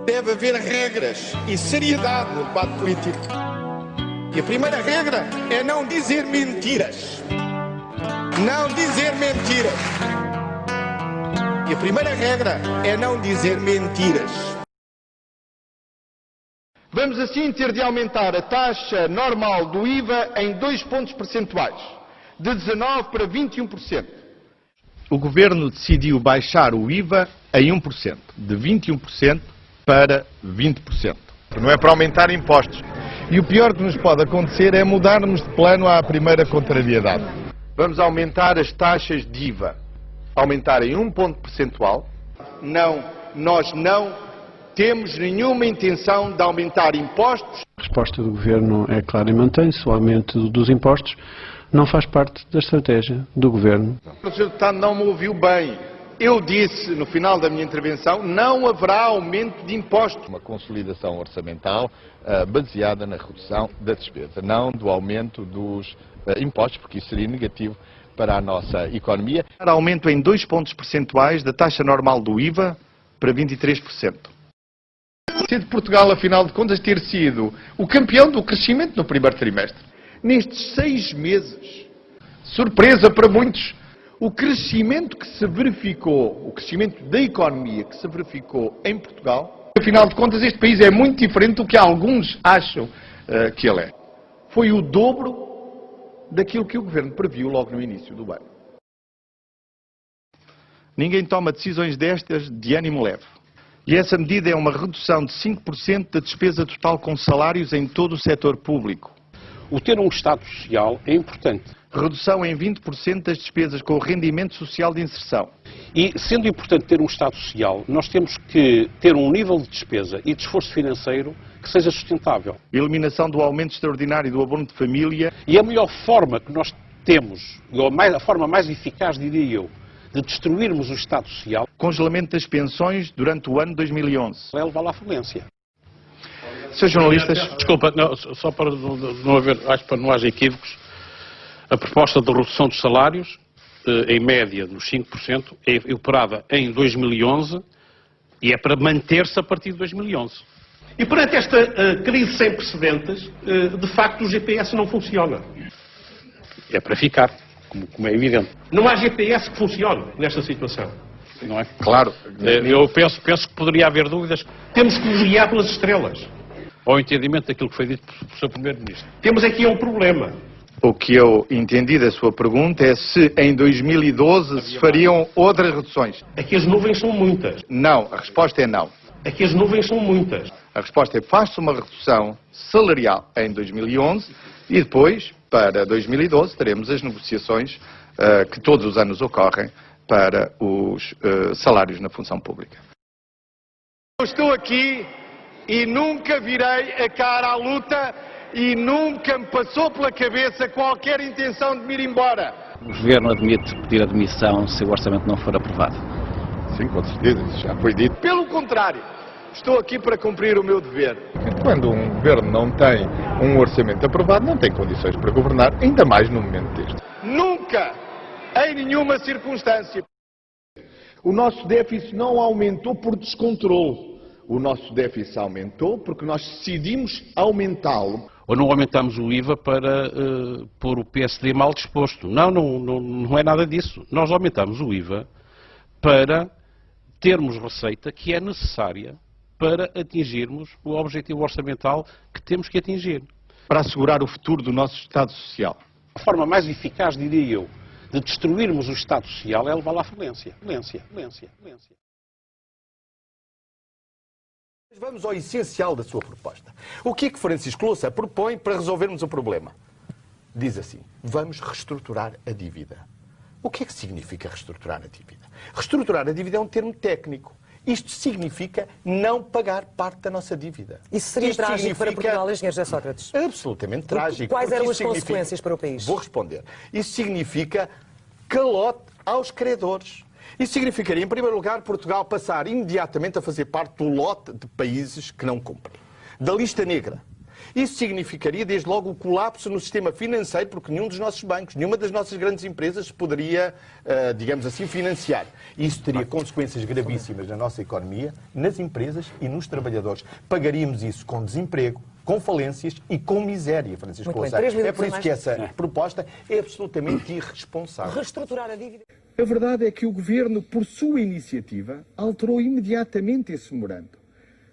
Deve haver regras e seriedade no debate político. E a primeira regra é não dizer mentiras. Não dizer mentiras. E a primeira regra é não dizer mentiras. Vamos assim ter de aumentar a taxa normal do IVA em 2 pontos percentuais, de 19% para 21%. O Governo decidiu baixar o IVA em 1%, de 21% para 20%. Não é para aumentar impostos. E o pior que nos pode acontecer é mudarmos de plano à primeira contrariedade. Vamos aumentar as taxas de IVA. Aumentar em 1 ponto percentual. Não, nós não temos nenhuma intenção de aumentar impostos. A resposta do Governo é clara e mantém-se. O aumento dos impostos não faz parte da estratégia do Governo. O Sr. Deputado não me ouviu bem. Eu disse, no final da minha intervenção, não haverá aumento de impostos. Uma consolidação orçamental baseada na redução da despesa, não do aumento dos impostos, porque isso seria negativo para a nossa economia. Aumento em 2 pontos percentuais da taxa normal do IVA para 23%. Sendo Portugal, afinal de contas, ter sido o campeão do crescimento no primeiro trimestre. Nestes 6 meses, surpresa para muitos, o crescimento que se verificou, o crescimento da economia que se verificou em Portugal, afinal de contas este país é muito diferente do que alguns acham que ele é. Foi o dobro daquilo que o Governo previu logo no início do ano. Ninguém toma decisões destas de ânimo leve. E essa medida é uma redução de 5% da despesa total com salários em todo o setor público. O ter um Estado Social é importante. Redução em 20% das despesas com o rendimento social de inserção. E, sendo importante ter um Estado Social, nós temos que ter um nível de despesa e de esforço financeiro que seja sustentável. Eliminação do aumento extraordinário do abono de família. E a melhor forma que nós temos, a forma mais eficaz, diria eu, de destruirmos o Estado Social... Congelamento das pensões durante o ano 2011. É levá-lo à falência. Seus jornalistas... Desculpa, não, só para não haver, acho para não haja equívocos, a proposta de redução dos salários, em média nos 5%, é operada em 2011 e é para manter-se a partir de 2011. E perante esta crise sem precedentes, de facto o GPS não funciona. É para ficar, como é evidente. Não há GPS que funcione nesta situação. Não é? Claro. Eu penso que poderia haver dúvidas. Temos que nos guiar pelas estrelas. Ao entendimento daquilo que foi dito pelo Sr. Primeiro-Ministro. Temos aqui um problema. O que eu entendi da sua pergunta é se em 2012 se fariam outras reduções. Aqui as nuvens são muitas. Não, a resposta é não. Aqui as nuvens são muitas. A resposta é faz-se uma redução salarial em 2011 e depois, para 2012, teremos as negociações que todos os anos ocorrem para os salários na função pública. Eu estou aqui e nunca virei a cara à luta e nunca me passou pela cabeça qualquer intenção de me ir embora. O Governo admite pedir admissão se o orçamento não for aprovado? Sim, com certeza, isso já foi dito. Pelo contrário, estou aqui para cumprir o meu dever. Quando um governo não tem um orçamento aprovado, não tem condições para governar, ainda mais no momento deste. Nunca, em nenhuma circunstância. O nosso déficit não aumentou por descontrole. O nosso déficit aumentou porque nós decidimos aumentá-lo. Ou não aumentamos o IVA para pôr o PSD mal disposto. Não é nada disso. Nós aumentamos o IVA para termos receita que é necessária para atingirmos o objetivo orçamental que temos que atingir. Para assegurar o futuro do nosso Estado Social. A forma mais eficaz, diria eu, de destruirmos o Estado Social é levá-lo à falência. Falência. Vamos ao essencial da sua proposta. O que é que Francisco Louça propõe para resolvermos o problema? Diz assim, vamos reestruturar a dívida. O que é que significa reestruturar a dívida? Reestruturar a dívida é um termo técnico. Isto significa não pagar parte da nossa dívida. Isso seria trágico para Portugal, engenheiro José Sócrates? Absolutamente trágico. Quais eram as consequências para o país? Vou responder. Isso significa calote aos credores. Isso significaria, em primeiro lugar, Portugal passar imediatamente a fazer parte do lote de países que não cumprem. Da lista negra. Isso significaria, desde logo, o colapso no sistema financeiro, porque nenhum dos nossos bancos, nenhuma das nossas grandes empresas poderia, digamos assim, financiar. Isso teria consequências gravíssimas na nossa economia, nas empresas e nos trabalhadores. Pagaríamos isso com desemprego, com falências e com miséria, Francisco Louçã. É por isso que essa proposta é absolutamente irresponsável. Reestruturar a dívida. A verdade é que o Governo, por sua iniciativa, alterou imediatamente esse memorando.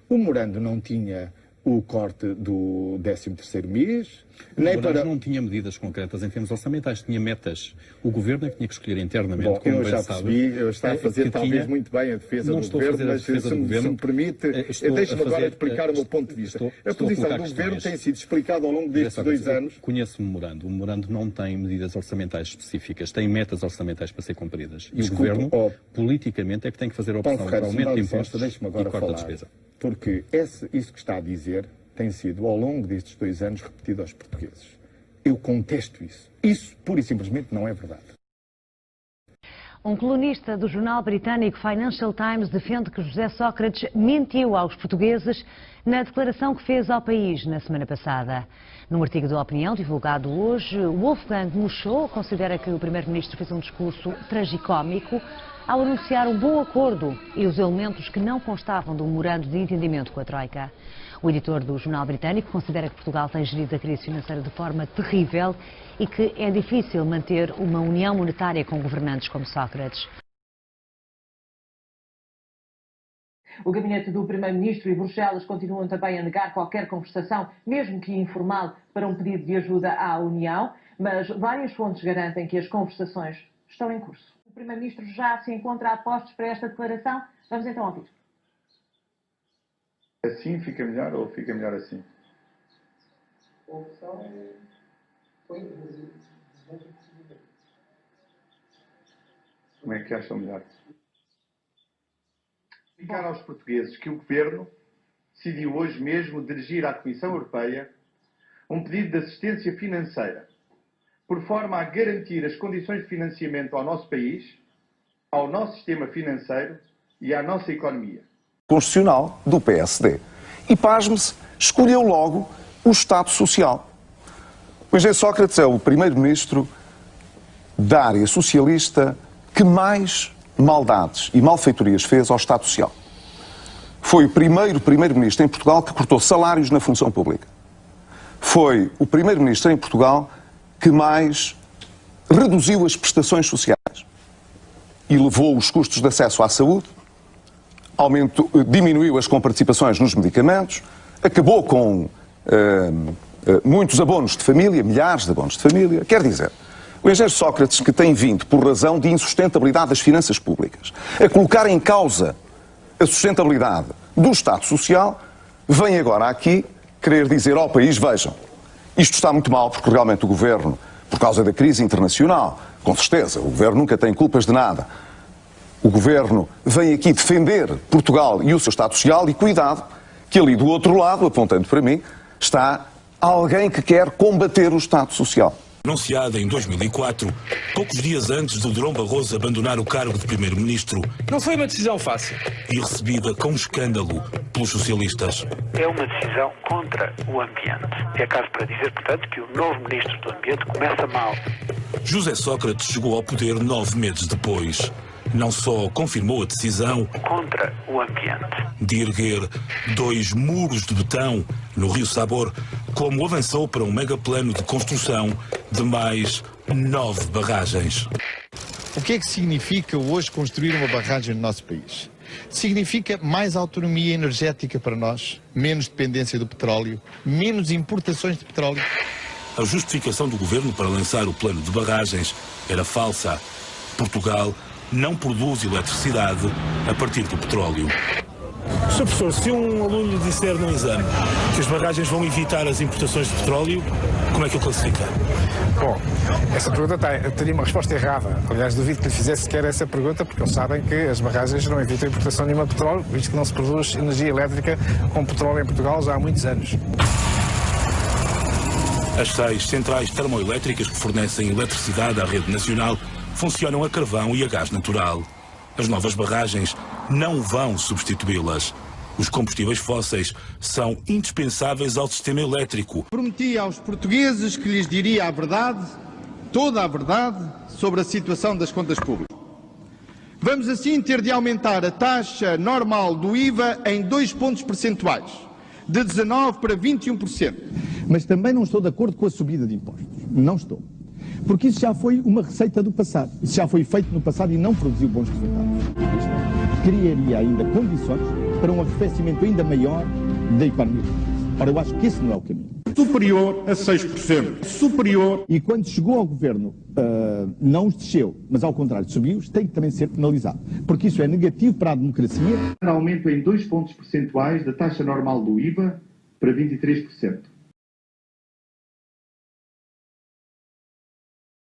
O memorando não tinha o corte do 13º mês, nem para... não tinha medidas concretas em termos orçamentais, tinha metas. O Governo é que tinha que escolher internamente, Bom, como eu bem já sabe. percebi, eu estou a fazer talvez muito bem a defesa do Governo, mas se me permite, deixe-me agora explicar o meu ponto de vista. A posição do Governo tem sido explicada ao longo destes 2 anos. Conheço o memorando. O memorando não tem medidas orçamentais específicas, tem metas orçamentais para ser cumpridas. E o Governo, politicamente, é que tem que fazer a opção para aumento de impostos e corte da despesa. Porque isso que está a dizer tem sido, ao longo destes 2 anos, repetido aos portugueses. Eu contesto isso. Isso, pura e simplesmente, não é verdade. Um colunista do jornal britânico Financial Times defende que José Sócrates mentiu aos portugueses na declaração que fez ao país na semana passada. Num artigo de opinião divulgado hoje, Wolfgang Muschel considera que o primeiro-ministro fez um discurso tragicómico ao anunciar um bom acordo e os elementos que não constavam do memorando de entendimento com a Troika. O editor do jornal britânico considera que Portugal tem gerido a crise financeira de forma terrível e que é difícil manter uma união monetária com governantes como Sócrates. O gabinete do Primeiro-Ministro e Bruxelas continuam também a negar qualquer conversação, mesmo que informal, para um pedido de ajuda à União, mas várias fontes garantem que as conversações estão em curso. O Primeiro-Ministro já se encontra a postos para esta declaração. Vamos então ouvir. Assim fica melhor ou fica melhor assim? A opção foi Como é que acham melhor? Explicar aos portugueses que o Governo decidiu hoje mesmo dirigir à Comissão Europeia um pedido de assistência financeira, por forma a garantir as condições de financiamento ao nosso país, ao nosso sistema financeiro e à nossa economia. Constitucional do PSD. E, pasme-se, escolheu logo o Estado Social. O engenheiro Sócrates é o primeiro-ministro da área socialista que mais maldades e malfeitorias fez ao Estado Social. Foi o primeiro-ministro em Portugal que cortou salários na função pública. Foi o primeiro-ministro em Portugal que mais reduziu as prestações sociais e levou os custos de acesso à saúde, diminuiu as comparticipações nos medicamentos, acabou com muitos abonos de família, milhares de abonos de família. Quer dizer, o engenheiro Sócrates, que tem vindo, por razão de insustentabilidade das finanças públicas, a colocar em causa a sustentabilidade do Estado Social, vem agora aqui querer dizer ao país, vejam, isto está muito mal porque realmente o Governo, por causa da crise internacional, com certeza, o Governo nunca tem culpas de nada. O Governo vem aqui defender Portugal e o seu Estado Social e cuidado que ali do outro lado, apontando para mim, está alguém que quer combater o Estado Social. Anunciada em 2004, poucos dias antes de Durão Barroso abandonar o cargo de Primeiro-Ministro. Não foi uma decisão fácil. E recebida com escândalo pelos socialistas. É uma decisão contra o ambiente. É caso para dizer, portanto, que o novo Ministro do Ambiente começa mal. José Sócrates chegou ao poder 9 meses depois. Não só confirmou a decisão contra o ambiente de erguer 2 muros de betão no Rio Sabor, como avançou para um megaplano de construção de mais 9 barragens. O que é que significa hoje construir uma barragem no nosso país? Significa mais autonomia energética para nós, menos dependência do petróleo, menos importações de petróleo. A justificação do governo para lançar o plano de barragens era falsa. Portugal não produz eletricidade a partir do petróleo. Sr. Professor, se um aluno lhe disser no exame que as barragens vão evitar as importações de petróleo, como é que o classifica? Bom, essa pergunta teria uma resposta errada. Aliás, duvido que lhe fizesse sequer essa pergunta, porque eles sabem que as barragens não evitam a importação nenhuma de petróleo, visto que não se produz energia elétrica com petróleo em Portugal já há muitos anos. As 6 centrais termoelétricas que fornecem eletricidade à rede nacional funcionam a carvão e a gás natural. As novas barragens não vão substituí-las. Os combustíveis fósseis são indispensáveis ao sistema elétrico. Prometi aos portugueses que lhes diria a verdade, toda a verdade, sobre a situação das contas públicas. Vamos assim ter de aumentar a taxa normal do IVA em 2 pontos percentuais, de 19% para 21%. Mas também não estou de acordo com a subida de impostos. Não estou. Porque isso já foi uma receita do passado. Isso já foi feito no passado e não produziu bons resultados. Isto criaria ainda condições para um arrefecimento ainda maior da economia. Ora, eu acho que esse não é o caminho. Superior a 6%. Superior. E quando chegou ao governo, não os desceu, mas ao contrário, subiu, tem que também ser penalizado. Porque isso é negativo para a democracia. Aumento em 2 pontos percentuais da taxa normal do IVA para 23%.